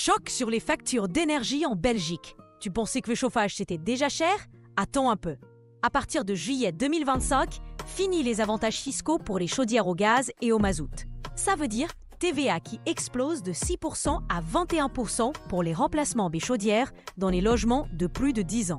Choc sur les factures d'énergie en Belgique. Tu pensais que le chauffage c'était déjà cher? Attends un peu. À partir de juillet 2025, fini les avantages fiscaux pour les chaudières au gaz et au mazout. Ça veut dire TVA qui explose de 6% à 21% pour les remplacements des chaudières dans les logements de plus de 10 ans.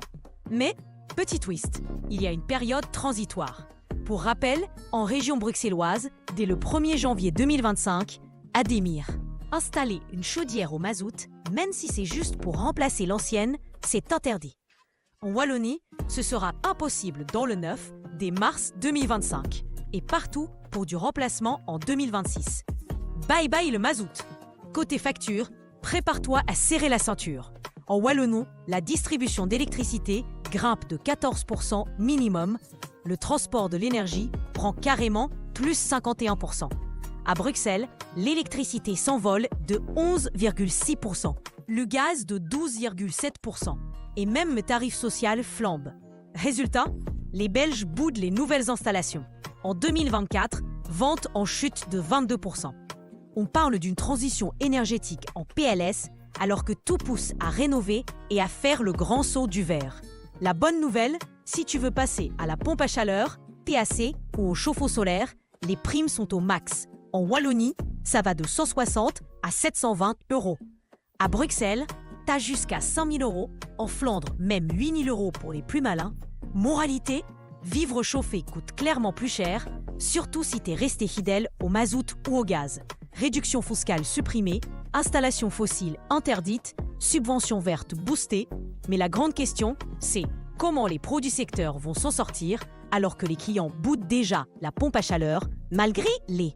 Mais, petit twist, il y a une période transitoire. Pour rappel, en région bruxelloise, dès le 1er janvier 2025, Ademir. Installer une chaudière au mazout, même si c'est juste pour remplacer l'ancienne, c'est interdit. En Wallonie, ce sera impossible dans le neuf dès mars 2025 et partout pour du remplacement en 2026. Bye bye le mazout. Côté facture, prépare-toi à serrer la ceinture. En Wallonie, la distribution d'électricité grimpe de 14% minimum. Le transport de l'énergie prend carrément plus 51%. À Bruxelles, l'électricité s'envole de 11,6%, le gaz de 12,7% et même le tarif social flambe. Résultat, les Belges boudent les nouvelles installations. En 2024, vente en chute de 22%. On parle d'une transition énergétique en PLS alors que tout pousse à rénover et à faire le grand saut du vert. La bonne nouvelle, si tu veux passer à la pompe à chaleur, TAC ou au chauffe-eau solaire, les primes sont au max. En Wallonie, ça va de 160 à 720 euros. À Bruxelles, t'as jusqu'à 5 000 euros. En Flandre, même 8 000 euros pour les plus malins. Moralité, vivre chauffé coûte clairement plus cher, surtout si t'es resté fidèle au mazout ou au gaz. Réduction fiscale supprimée, installation fossile interdite, subvention verte boostée. Mais la grande question, c'est comment les pros du secteur vont s'en sortir alors que les clients boudent déjà la pompe à chaleur malgré les